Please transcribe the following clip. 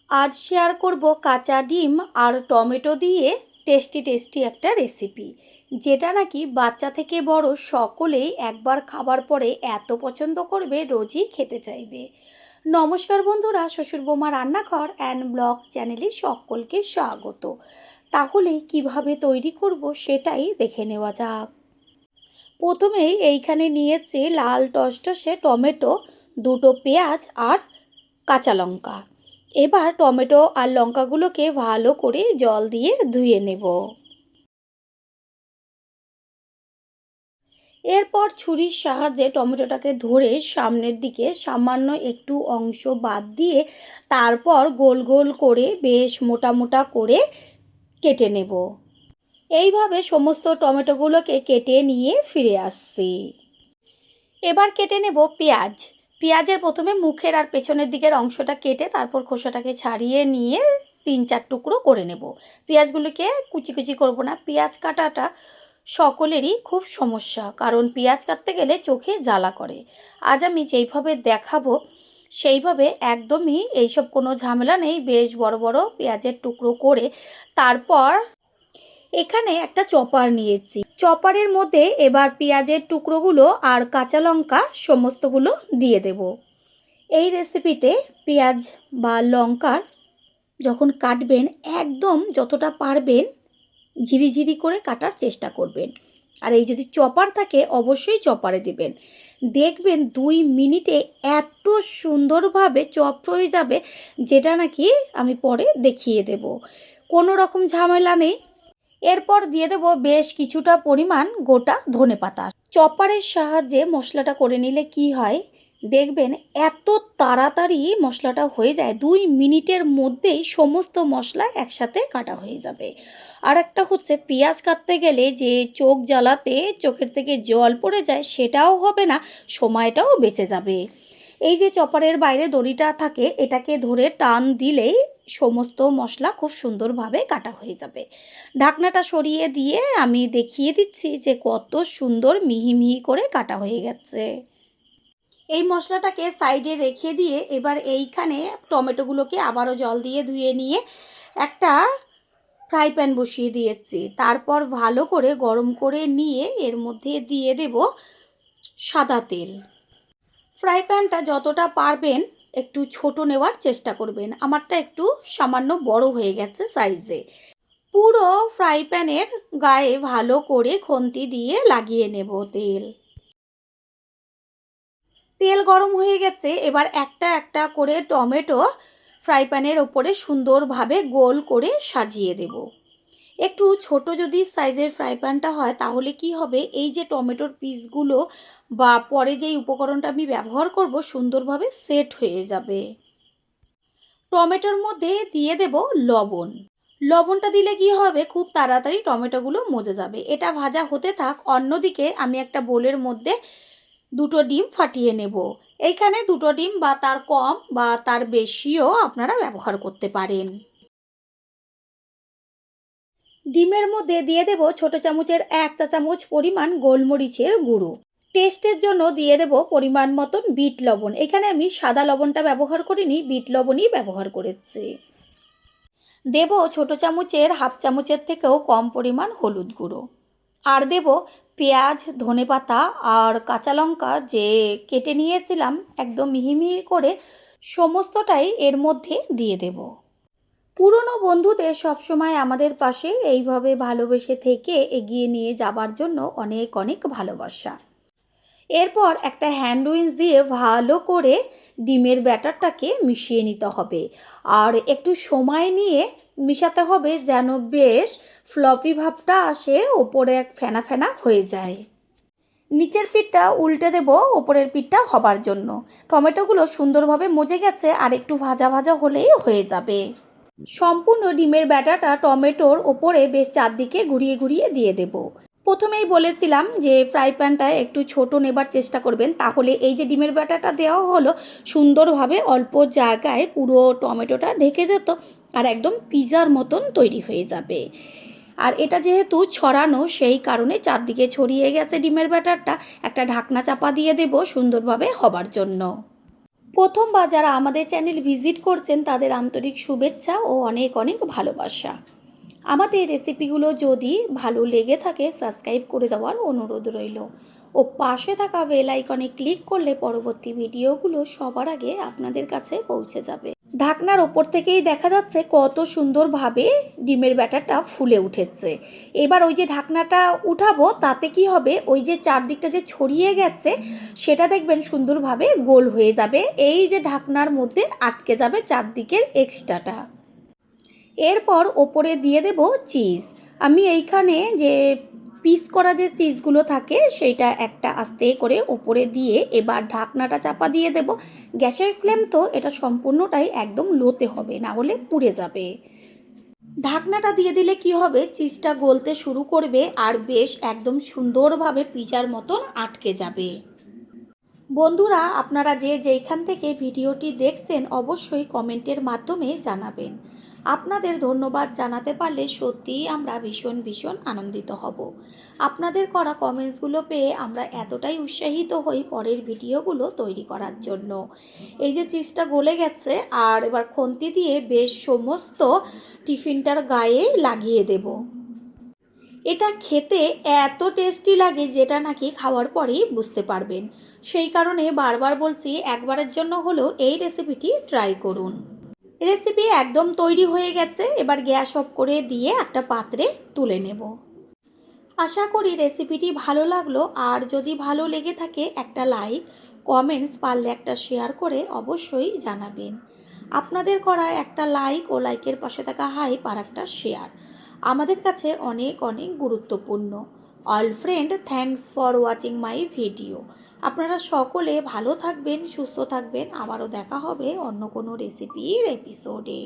আজ শেয়ার করব কাঁচা ডিম আর টমেটো দিয়ে টেস্টি একটা রেসিপি, যেটা নাকি বাচ্চা থেকে বড় সকলেই একবার খাবার পরে এত পছন্দ করবে, রোজই খেতে চাইবে। নমস্কার বন্ধুরা, শ্বশুর বৌমা রান্নাঘর অ্যান্ড ব্লগ চ্যানেলে সকলকে স্বাগত। তাহলে কিভাবে তৈরি করব সেটাই দেখে নেওয়া যাক। প্রথমেই এইখানে নিয়েছি লাল টসটসে টমেটো, দুটো পেঁয়াজ আর কাঁচা লঙ্কা। এবার টমেটো আর লঙ্কাগুলোকে ভালো করে জল দিয়ে ধুয়ে নেব। এরপর ছুরির সাহায্যে টমেটোটাকে ধরে সামনের দিকে সামান্য একটু অংশ বাদ দিয়ে তারপর গোল গোল করে বেশ মোটা মোটা করে কেটে নেব। এইভাবে সমস্ত টমেটোগুলোকে কেটে নিয়ে ফিরে আসছি। এবার কেটে নেব পেঁয়াজ। পেঁয়াজের প্রথমে মুখের আর পেছনের দিকের অংশটা কেটে তারপর খোসাটাকে ছাড়িয়ে নিয়ে 3-4 টুকরো করে নেব। পেঁয়াজগুলোকে কুচি কুচি করব না। পেঁয়াজ কাটাটা সকলেরই খুব সমস্যা, কারণ পেঁয়াজ কাটতে গেলে চোখে জ্বালা করে। আজ আমি যেইভাবে দেখাবো সেইভাবে একদমই এইসব কোনো ঝামেলা নেই। বেশ বড় বড় পেঁয়াজের টুকরো করে তারপর এখানে একটা চপার নিয়েছি। চপারের মধ্যে এবার পেঁয়াজের টুকরোগুলো আর কাঁচা লঙ্কা সমস্তগুলো দিয়ে দেব। এই রেসিপিতে পেঁয়াজ বা লঙ্কার যখন কাটবেন একদম যতটা পারবেন ঝিরিঝিরি করে কাটার চেষ্টা করবেন। আর এই যদি চপার থাকে অবশ্যই চপারে দেবেন। দেখবেন 2 মিনিটে এত সুন্দরভাবে চপ হয়ে যাবে, যেটা নাকি আমি পরে দেখিয়ে দেব। কোনো রকম ঝামেলা নেই। এরপর দিয়ে দেব বেশ কিছুটা পরিমাণ গোটা ধনেপাতা। চপারের সাহায্যে মশলাটা করে নিলে কি হয় দেখবেন এত তাড়াতাড়ি মশলাটা হয়ে যায়, 2 মিনিটের মধ্যেই সমস্ত মশলা একসাথে কাটা হয়ে যাবে। আর একটা হচ্ছে পেঁয়াজ কাটতে গেলে যে চোখ জ্বালাতে চোখের থেকে জল পড়ে যায় সেটাও হবে না, সময়টাও বেঁচে যাবে। এই যে চপারের বাইরে দড়িটা থাকে, এটাকে ধরে টান দিলেই সমস্ত মশলা খুব সুন্দরভাবে কাটা হয়ে যাবে। ঢাকনাটা সরিয়ে দিয়ে আমি দেখিয়ে দিচ্ছি যে কত সুন্দর মিহি মিহি করে কাটা হয়ে গেছে। এই মশলাটাকে সাইডে রেখে দিয়ে এবার এইখানে টমেটোগুলোকে আবারও জল দিয়ে ধুয়ে নিয়ে একটা ফ্রাই প্যান বসিয়ে দিয়েছি। তারপর ভালো করে গরম করে নিয়ে এর মধ্যে দিয়ে দেব সাদা তেল। ফ্রাই প্যানটা যতটা পারবেন একটু ছোট নেওয়ার চেষ্টা করবেন। আমারটা একটু সামান্য বড় হয়ে গেছে সাইজে। পুরো ফ্রাই প্যানের গায়ে ভালো করে খুন্তি দিয়ে লাগিয়ে নেব তেল। তেল গরম হয়ে গেছে, এবার একটা একটা করে টমেটো ফ্রাই প্যানের ওপরে সুন্দরভাবে গোল করে সাজিয়ে দেব। একটু ছোট যদি সাইজের ফ্রাই প্যানটা হয় তাহলে কি হবে, এই যে টমেটোর পিসগুলো বা পরে যেই উপকরণটা আমি ব্যবহার করব সুন্দরভাবে সেট হয়ে যাবে। টমেটোর মধ্যে দিয়ে দেব লবণ। লবণটা দিলে কি হবে, খুব তাড়াতাড়ি টমেটোগুলো মজে যাবে। এটা ভাজা হতে থাক, অন্যদিকে আমি একটা বোলের মধ্যে 2টো ডিম ফাটিয়ে নেব। এইখানে 2টো ডিম বা তার কম বা তার বেশিও আপনারা ব্যবহার করতে পারেন। ডিমের মধ্যে দিয়ে দেব ছোট চামচের 1 চা চামচ পরিমাণ গোলমরিচের গুঁড়ো। টেস্টের জন্য দিয়ে দেব পরিমাণ মতন বিট লবণ। এখানে আমি সাদা লবণটা ব্যবহার করিনি, বিট লবণই ব্যবহার করেছি। দেব ছোট চামচের 1/2 চামচের থেকেও কম পরিমাণ হলুদ গুঁড়ো। আর দেব পেঁয়াজ, ধনেপাতা আর কাঁচা লঙ্কা যে কেটে নিয়েছিলাম একদম মিহি মিহি করে, সমস্তটাই এর মধ্যে দিয়ে দেব। পুরনো বন্ধুদের সবসময় আমাদের পাশে এইভাবে ভালোবেসে থেকে এগিয়ে নিয়ে যাবার জন্য অনেক অনেক ভালোবাসা। এরপর একটা হ্যান্ড উইচ দিয়ে ভালো করে ডিমের ব্যাটারটাকে মিশিয়ে নিতে হবে। আর একটু সময় নিয়ে মিশাতে হবে যেন বেশ ফ্লপি ভাবটা আসে, ওপরে এক ফেনা ফেনা হয়ে যায়। নিচের পিঠটা উল্টে দেব ওপরের পিঠটা হবার জন্য। টমেটোগুলো সুন্দরভাবে মজে গেছে, আর একটু ভাজা ভাজা হলেই হয়ে যাবে। সম্পূর্ণ ডিমের ব্যাটারটা টমেটোর ওপরে বেশ চারদিকে ঘুরিয়ে ঘুরিয়ে দিয়ে দেব। প্রথমেই বলেছিলাম যে ফ্রাই প্যানটা একটু ছোট নেবার চেষ্টা করবেন, তাহলে এই যে ডিমের ব্যাটারটা দেওয়া হলো সুন্দরভাবে অল্প জায়গায় পুরো টমেটোটা ঢেকে যেত আর একদম পিৎজার মতন তৈরি হয়ে যাবে। আর এটা যেহেতু ছড়ানো সেই কারণে চারদিকে ছড়িয়ে গেছে ডিমের ব্যাটারটা, একটা ঢাকনা চাপা দিয়ে দেব সুন্দরভাবে হবার জন্য। প্রথমবার যারা আমাদের চ্যানেল ভিজিট করছেন তাদের আন্তরিক শুভেচ্ছা ও অনেক অনেক ভালোবাসা। আমাদের রেসিপিগুলো যদি ভালো লেগে থাকে সাবস্ক্রাইব করে দেওয়ার অনুরোধ রইল ও পাশে থাকা বেল আইকনে ক্লিক করলে পরবর্তী ভিডিওগুলো সবার আগে আপনাদের কাছে পৌঁছে যাবে। ঢাকনার ওপর থেকেই দেখা যাচ্ছে কত সুন্দরভাবে ডিমের ব্যাটারটা ফুলে উঠেছে। এবার ওই যে ঢাকনাটা উঠাবো তাতে কি হবে, ওই যে চারদিকটা যে ছড়িয়ে গেছে সেটা দেখবেন সুন্দরভাবে গোল হয়ে যাবে, এই যে ঢাকনার মধ্যে আটকে যাবে চারদিকের এক্সট্রাটা। এরপর ওপরে দিয়ে দেব চিজ। আমি এইখানে যে পিস করা যে চিজগুলো থাকে সেইটা একটা আস্তে করে ওপরে দিয়ে এবার ঢাকনাটা চাপা দিয়ে দেব। গ্যাসের ফ্লেম তো এটা সম্পূর্ণটাই একদম লোতে হবে, না হলে পুড়ে যাবে। ঢাকনাটা দিয়ে দিলে কি হবে, চিজটা গলতে শুরু করবে আর বেশ একদম সুন্দরভাবে পিজার মতন আটকে যাবে। বন্ধুরা, আপনারা যে যেইখান থেকে ভিডিওটি দেখছেন অবশ্যই কমেন্টের মাধ্যমে জানাবেন। আপনাদের ধন্যবাদ জানাতে পারলে সত্যিই আমরা ভীষণ ভীষণ আনন্দিত হব। আপনাদের করা কমেন্টসগুলো পেয়ে আমরা এতটাই উৎসাহিত হই পরের ভিডিওগুলো তৈরি করার জন্য। এই যে চিজটা গলে গেছে আর এবার খুন্তি দিয়ে বেশ সমস্ত টিফিনটার গায়ে লাগিয়ে দেব। এটা খেতে এত টেস্টি লাগে যেটা নাকি খাওয়ার পরেই বুঝতে পারবেন। সেই কারণে বারবার বলছি একবারের জন্য হলেও এই রেসিপিটি ট্রাই করুন। রেসিপি একদম তৈরি হয়ে গেছে, এবার গ্যাস অফ করে দিয়ে একটা পাত্রে তুলে নেব। আশা করি রেসিপিটি ভালো লাগলো, আর যদি ভালো লেগে থাকে একটা লাইক, কমেন্টস, পারলে একটা শেয়ার করে অবশ্যই জানাবেন। আপনাদের করা একটা লাইক ও লাইকের পাশে থাকা হাইপ আর একটা শেয়ার আমাদের কাছে অনেক অনেক গুরুত্বপূর্ণ। All friend, thanks for watching my video. আপনারা সকলে ভালো থাকবেন, সুস্থ থাকবেন। আবারও দেখা হবে অন্য কোনো রেসিপির এপিসোডে।